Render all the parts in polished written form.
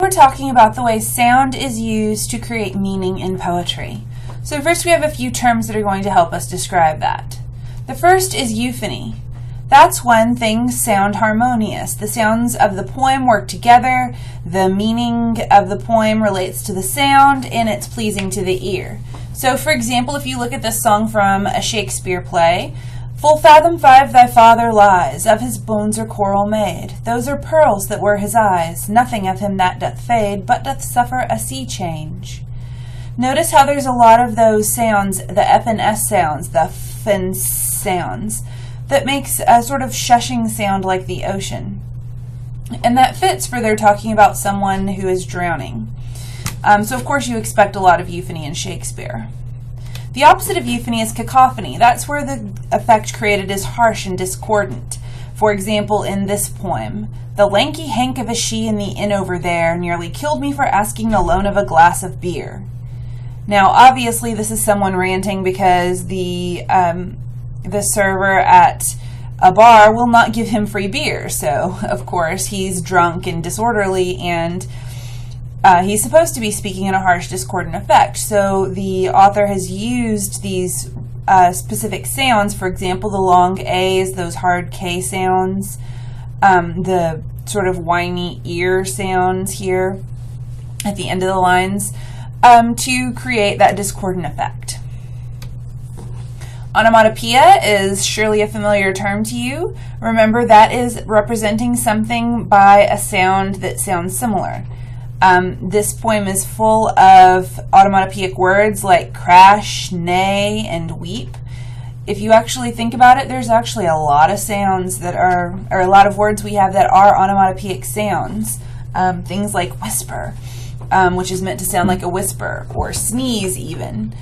We're talking about the way sound is used to create meaning in poetry. So first we have a few terms that are going to help us describe that. The first is euphony. That's when things sound harmonious. The sounds of the poem work together, the meaning of the poem relates to the sound, and it's pleasing to the ear. So for example, if you look at this song from a Shakespeare play, "Full fathom 5 thy father lies, of his bones are coral made. Those are pearls that were his eyes, nothing of him that doth fade, but doth suffer a sea change." Notice how there's a lot of those sounds, the F and S sounds, the F and sounds, that makes a sort of shushing sound like the ocean. And that fits for they're talking about someone who is drowning. So of course you expect a lot of euphony in Shakespeare. The opposite of euphony is cacophony. That's where the effect created is harsh and discordant. For example, in this poem, "The lanky hank of a she in the inn over there nearly killed me for asking the loan of a glass of beer." Now, obviously, this is someone ranting because the server at a bar will not give him free beer. So, of course, he's drunk and disorderly, and he's supposed to be speaking in a harsh, discordant effect. So the author has used these specific sounds. For example, the long A's, those hard K sounds, the sort of whiny ear sounds here at the end of the lines, to create that discordant effect. Onomatopoeia is surely a familiar term to you. Remember, that is representing something by a sound that sounds similar. This poem is full of onomatopoeic words like crash, neigh, and weep. If you actually think about it, there's actually a lot of sounds that are, or a lot of words we have that are onomatopoeic sounds. Things like whisper, which is meant to sound like a whisper, or sneeze even.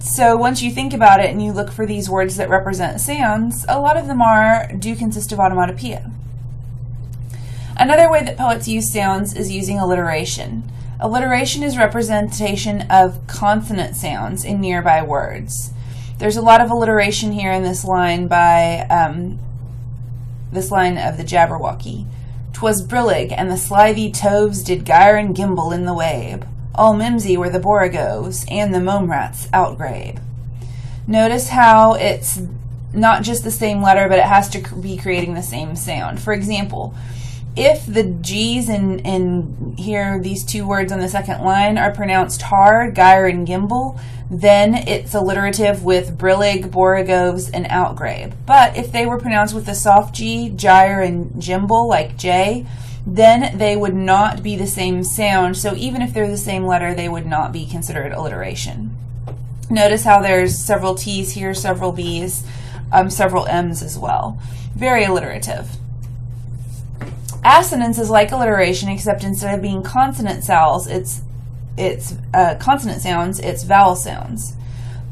So once you think about it and you look for these words that represent sounds, a lot of them do consist of onomatopoeia. Another way that poets use sounds is using alliteration. Alliteration is representation of consonant sounds in nearby words. There's a lot of alliteration here in this line by this line of the Jabberwocky. "'Twas brillig, and the slithy toves did gyre and gimble in the wabe. All mimsy were the borogoves, and the mome rats outgrabe." Notice how it's not just the same letter, but it has to be creating the same sound. For example, if the G's in here, these two words on the second line, are pronounced hard, gyre and gimble, then it's alliterative with brillig, borogoves, and outgrabe. But if they were pronounced with the soft G, gyre and gimble, like J, then they would not be the same sound. So even if they're the same letter, they would not be considered alliteration. Notice how there's several T's here, several B's, several M's as well. Very alliterative. Assonance is like alliteration, except instead of being consonant sounds, it's consonant sounds, it's vowel sounds.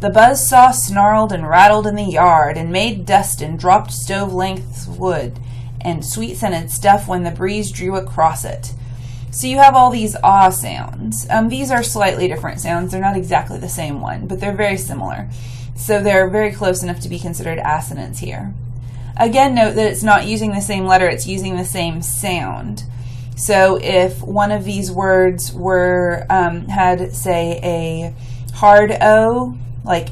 "The buzz saw snarled and rattled in the yard, and made dust and dropped stove lengths wood, and sweet-scented stuff when the breeze drew across it." So you have all these ah sounds. These are slightly different sounds. They're not exactly the same one, but they're very similar. So they're very close enough to be considered assonance here. Again, note that it's not using the same letter, it's using the same sound. So if one of these words were had, say, a hard O, like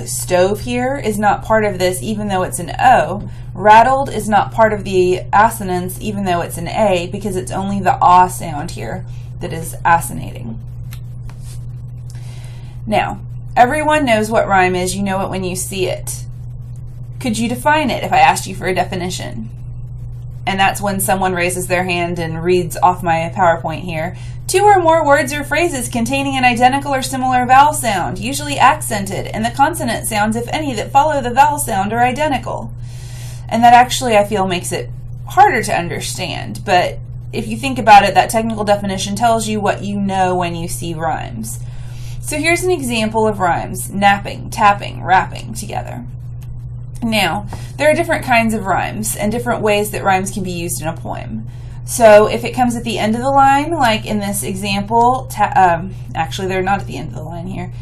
stove here, is not part of this even though it's an O. Rattled is not part of the assonance even though it's an A, because it's only the ah sound here that is assonating. Now, everyone knows what rhyme is. You know it when you see it. Could you define it if I asked you for a definition? And that's when someone raises their hand and reads off my PowerPoint here. "Two or more words or phrases containing an identical or similar vowel sound, usually accented, and the consonant sounds, if any, that follow the vowel sound are identical." And that actually, I feel, makes it harder to understand. But if you think about it, that technical definition tells you what you know when you see rhymes. So here's an example of rhymes: napping, tapping, rapping together. Now, there are different kinds of rhymes and different ways that rhymes can be used in a poem. So if it comes at the end of the line, like in this example, actually they're not at the end of the line here,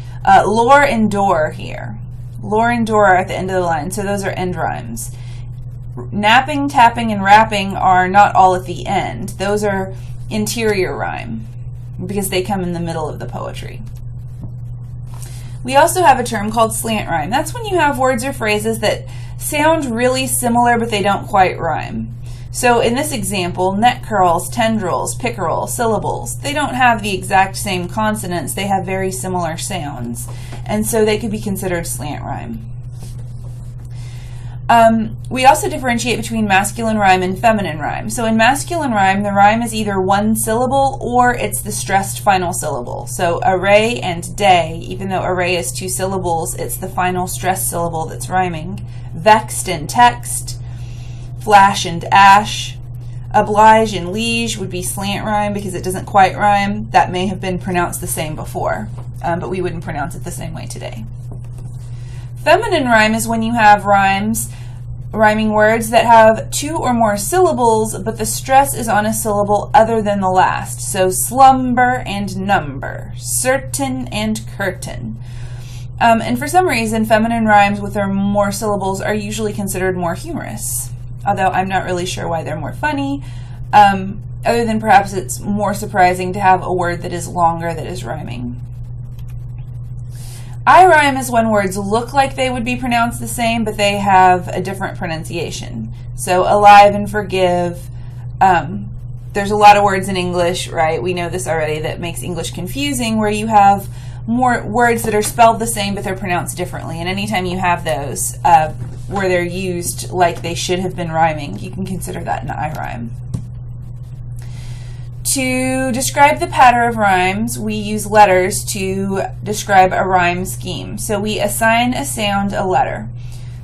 lore and door here. Lore and door are at the end of the line, so those are end rhymes. Napping, tapping, and rapping are not all at the end. Those are interior rhyme because they come in the middle of the poetry. We also have a term called slant rhyme. That's when you have words or phrases that sound really similar but they don't quite rhyme. So in this example, neck curls, tendrils, pickerel, syllables, they don't have the exact same consonants, they have very similar sounds, and so they could be considered slant rhyme. We also differentiate between masculine rhyme and feminine rhyme. So in masculine rhyme, the rhyme is either one syllable or it's the stressed final syllable. So array and day, even though array is 2 syllables, it's the final stressed syllable that's rhyming. Vexed and text, flash and ash. Oblige and liege would be slant rhyme because it doesn't quite rhyme. That may have been pronounced the same before, but we wouldn't pronounce it the same way today. Feminine rhyme is when you have rhyming words that have 2 or more syllables, but the stress is on a syllable other than the last. So slumber and number, certain and curtain. And for some reason, feminine rhymes with their more syllables are usually considered more humorous, although I'm not really sure why they're more funny, other than perhaps it's more surprising to have a word that is longer that is rhyming. I rhyme is when words look like they would be pronounced the same, but they have a different pronunciation. So alive and forgive. There's a lot of words in English, right? We know this already, that makes English confusing, where you have more words that are spelled the same, but they're pronounced differently. And anytime you have those where they're used like they should have been rhyming, you can consider that an I rhyme. To describe the pattern of rhymes, we use letters to describe a rhyme scheme. So we assign a sound a letter.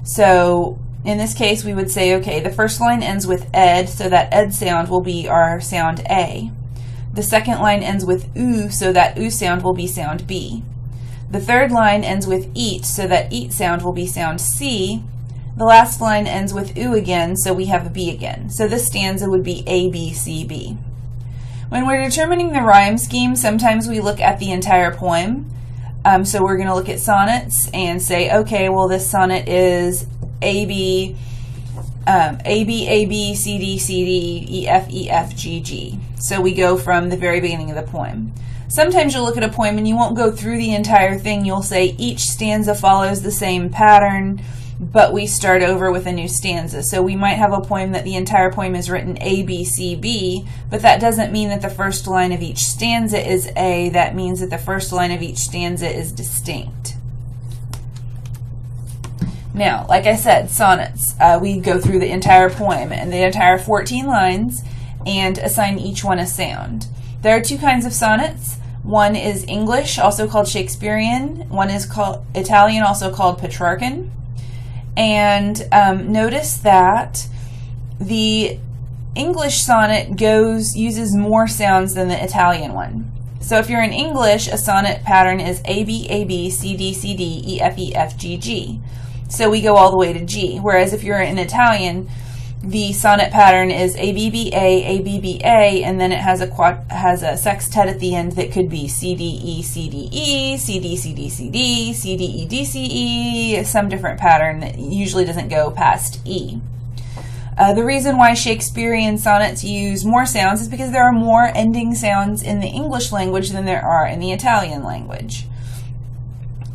So in this case, we would say, okay, the first line ends with ed, so that ed sound will be our sound A. The second line ends with oo, so that oo sound will be sound B. The third line ends with eat, so that eat sound will be sound C. The last line ends with oo again, so we have a B again. So this stanza would be A, B, C, B. When we're determining the rhyme scheme, sometimes we look at the entire poem. So we're going to look at sonnets and say, okay, well, this sonnet is A, B, C, D, C, D, E, F, G, G. So we go from the very beginning of the poem. Sometimes you'll look at a poem and you won't go through the entire thing. You'll say each stanza follows the same pattern, but we start over with a new stanza. So we might have a poem that the entire poem is written A, B, C, B, but that doesn't mean that the first line of each stanza is A. That means that the first line of each stanza is distinct. Now, like I said, sonnets. We go through the entire poem and the entire 14 lines and assign each one a sound. There are 2 kinds of sonnets. One is English, also called Shakespearean. One is called Italian, also called Petrarchan. And notice that the English sonnet uses more sounds than the Italian one. So if you're in English, a sonnet pattern is A, B, C, D, C, D, E, F, G, G. So we go all the way to G. Whereas if you're in Italian, the sonnet pattern is A, B, A, and then it has a sextet at the end that could be C, D, E, C, D, E, C, D, C, D, C, D, C, D, E, D, C, E, some different pattern that usually doesn't go past E. The reason why Shakespearean sonnets use more sounds is because there are more ending sounds in the English language than there are in the Italian language.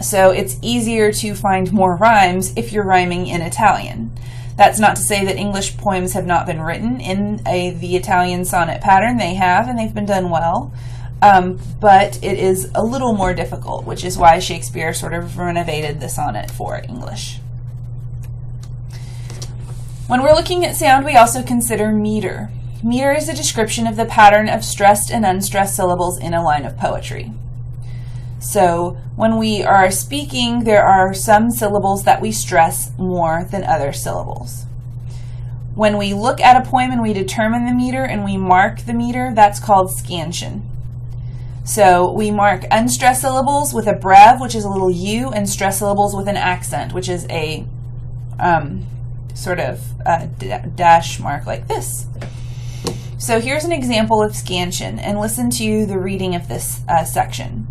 So it's easier to find more rhymes if you're rhyming in Italian. That's not to say that English poems have not been written in the Italian sonnet pattern. They have, and they've been done well. But it is a little more difficult, which is why Shakespeare sort of renovated the sonnet for English. When we're looking at sound, we also consider meter. Meter is a description of the pattern of stressed and unstressed syllables in a line of poetry. So when we are speaking, there are some syllables that we stress more than other syllables. When we look at a poem and we determine the meter and we mark the meter, that's called scansion. So we mark unstressed syllables with a breve, which is a little U, and stressed syllables with an accent, which is a sort of dash mark like this. So here's an example of scansion, and listen to the reading of this section.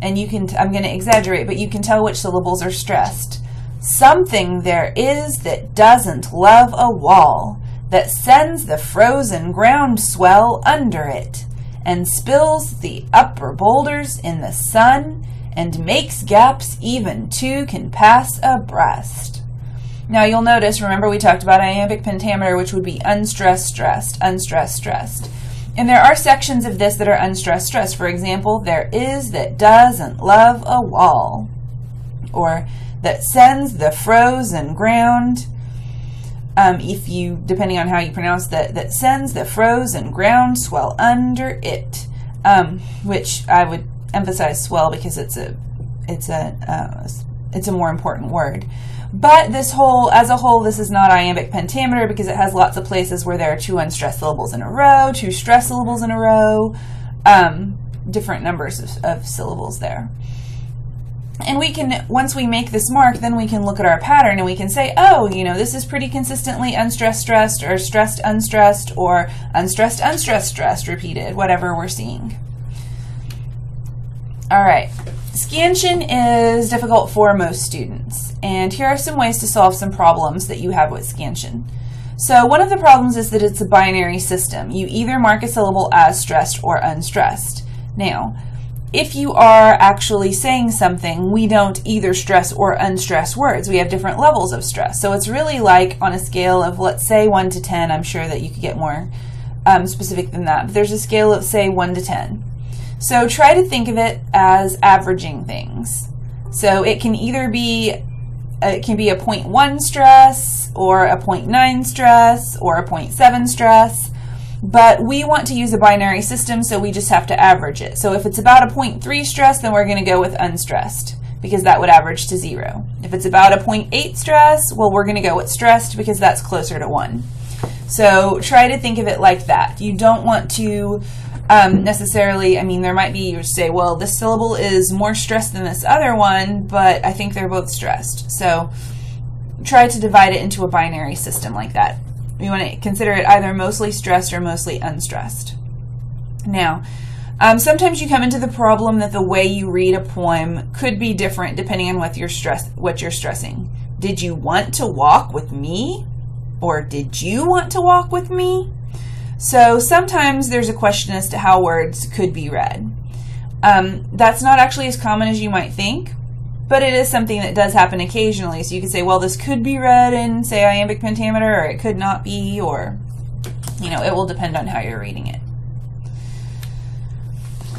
And you can, I'm going to exaggerate, but you can tell which syllables are stressed. Something there is that doesn't love a wall, that sends the frozen ground swell under it. and spills the upper boulders in the sun, and makes gaps even two can pass abreast. Now you'll notice, remember we talked about iambic pentameter, which would be unstressed, stressed, unstressed, stressed. And there are sections of this that are unstressed, stressed. For example, there is that doesn't love a wall, or that sends the frozen ground. If you, depending on how you pronounce that sends the frozen ground swell under it, which I would emphasize swell because it's a more important word. But as a whole, this is not iambic pentameter because it has lots of places where there are two unstressed syllables in a row, two stressed syllables in a row, different numbers of syllables there. And we can, once we make this mark, then we can look at our pattern and we can say, oh, this is pretty consistently unstressed, stressed, or stressed, unstressed, or unstressed, unstressed, stressed, repeated, whatever we're seeing. All right. Scansion is difficult for most students, and here are some ways to solve some problems that you have with scansion. So one of the problems is that it's a binary system. You either mark a syllable as stressed or unstressed. Now, if you are actually saying something, we don't either stress or unstress words. We have different levels of stress. So it's really like on a scale of, let's say, 1 to 10. I'm sure that you could get more specific than that. But there's a scale of, say, 1 to 10. So try to think of it as averaging things. So it can either be a 0.1 stress or a 0.9 stress or a 0.7 stress, but we want to use a binary system, so we just have to average it. So if it's about a 0.3 stress, then we're going to go with unstressed because that would average to 0. If it's about a 0.8 stress, well, we're going to go with stressed because that's closer to 1. So try to think of it like that. You don't want to necessarily, there might be, you say, well, this syllable is more stressed than this other one, but I think they're both stressed. So try to divide it into a binary system like that. You want to consider it either mostly stressed or mostly unstressed. Now, sometimes you come into the problem that the way you read a poem could be different depending on what you're stressing. Did you want to walk with me? Or did you want to walk with me? So sometimes there's a question as to how words could be read. That's not actually as common as you might think, but it is something that does happen occasionally. So you could say, well, this could be read in, say, iambic pentameter, or it could not be, or, it will depend on how you're reading it.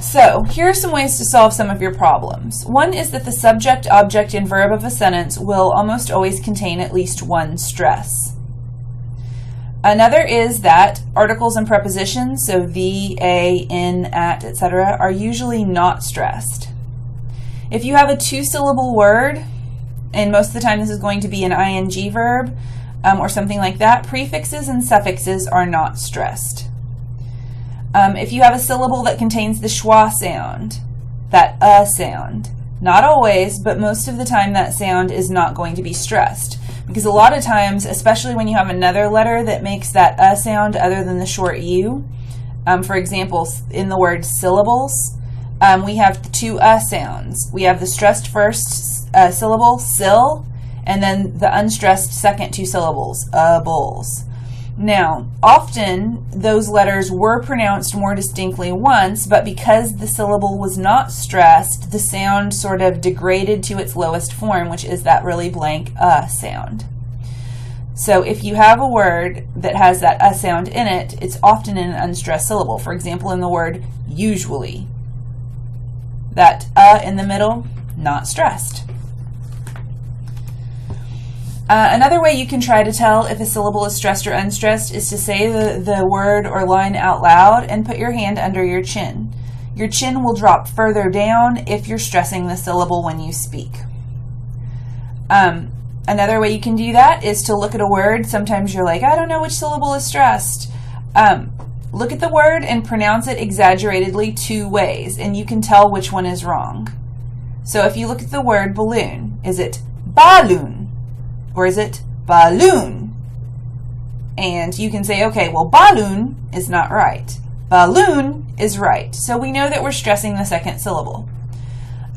So here are some ways to solve some of your problems. One is that the subject, object, and verb of a sentence will almost always contain at least one stress. Another is that articles and prepositions, so the, a, in, at, etc., are usually not stressed. If you have a two-syllable word, and most of the time this is going to be an ing verb or something like that, prefixes and suffixes are not stressed. If you have a syllable that contains the schwa sound, that sound, not always, but most of the time that sound is not going to be stressed. Because a lot of times, especially when you have another letter that makes that sound other than the short u, for example, in the word syllables, we have the two sounds. We have the stressed first syllable, sil, and then the unstressed second two syllables, bulls. Now, often those letters were pronounced more distinctly once, but because the syllable was not stressed, the sound sort of degraded to its lowest form, which is that really blank sound. So if you have a word that has that sound in it, it's often in an unstressed syllable. For example, in the word usually, that in the middle, not stressed. Another way you can try to tell if a syllable is stressed or unstressed is to say the word or line out loud and put your hand under your chin. Your chin will drop further down if you're stressing the syllable when you speak. Another way you can do that is to look at a word. Sometimes you're like, I don't know which syllable is stressed. Look at the word and pronounce it exaggeratedly 2 ways, and you can tell which one is wrong. So if you look at the word balloon, is it balloon? Or is it balloon? And you can say, okay, well, balloon is not right. Balloon is right. So we know that we're stressing the second syllable.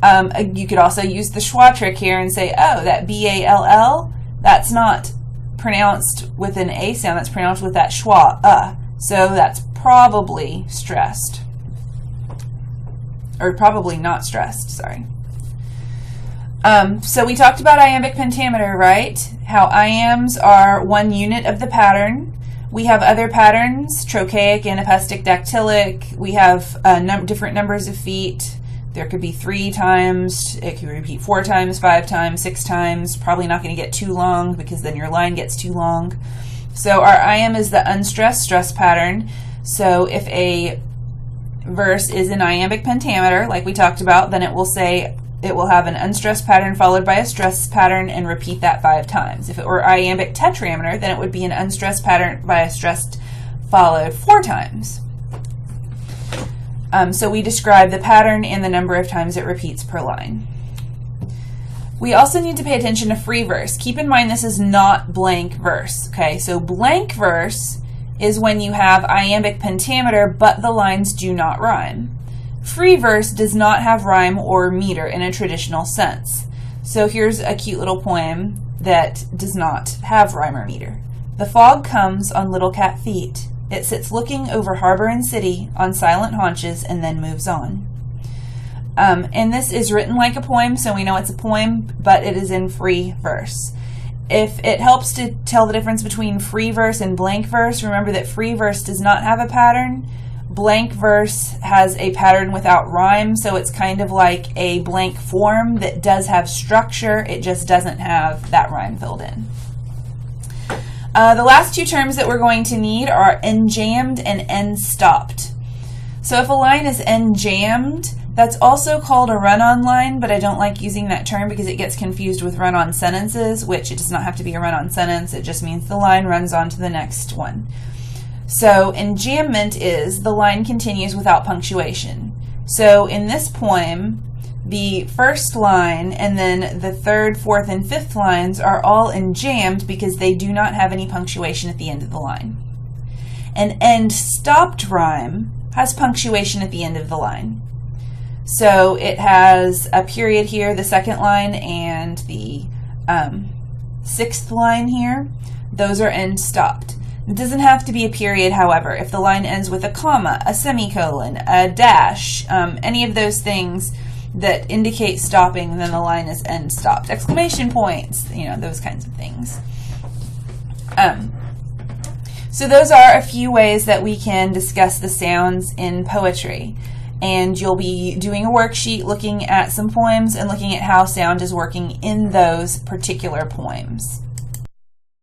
You could also use the schwa trick here and say, oh, that B-A-L-L, that's not pronounced with an A sound, that's pronounced with that schwa, So that's probably stressed. or probably not stressed, sorry. So we talked about iambic pentameter, right? How iambs are 1 unit of the pattern. We have other patterns, trochaic, anapestic, dactylic. We have different numbers of feet. There could be 3 times, it could repeat 4 times, 5 times, 6 times. Probably not going to get too long because then your line gets too long. So our iamb is the unstressed stress pattern. So if a verse is an iambic pentameter, like we talked about, then it will have an unstressed pattern followed by a stressed pattern and repeat that 5 times. If it were iambic tetrameter, then it would be an unstressed pattern by a stressed followed 4 times. So we describe the pattern and the number of times it repeats per line. We also need to pay attention to free verse. Keep in mind this is not blank verse. Okay, so blank verse is when you have iambic pentameter but the lines do not rhyme. Free verse does not have rhyme or meter in a traditional sense. So here's a cute little poem that does not have rhyme or meter. The fog comes on little cat feet. It sits looking over harbor and city on silent haunches and then moves on. And this is written like a poem, so we know it's a poem, but it is in free verse. If it helps to tell the difference between free verse and blank verse, remember that free verse does not have a pattern. Blank verse has a pattern without rhyme, so it's kind of like a blank form that does have structure, it just doesn't have that rhyme filled in. The last 2 terms that we're going to need are enjambed and end-stopped. So if a line is end-jammed, that's also called a run-on line, but I don't like using that term because it gets confused with run-on sentences, which it does not have to be a run-on sentence, it just means the line runs on to the next one. So enjambment is the line continues without punctuation. So in this poem, the first line and then the 3rd, 4th, and 5th lines are all enjambed because they do not have any punctuation at the end of the line. An end-stopped rhyme has punctuation at the end of the line. So it has a period here, the 2nd line, and the 6th line here. Those are end-stopped. It doesn't have to be a period, however. If the line ends with a comma, a semicolon, a dash, any of those things that indicate stopping, then the line is end stopped. Exclamation points, you know, those kinds of things. So those are a few ways that we can discuss the sounds in poetry. And you'll be doing a worksheet looking at some poems and looking at how sound is working in those particular poems.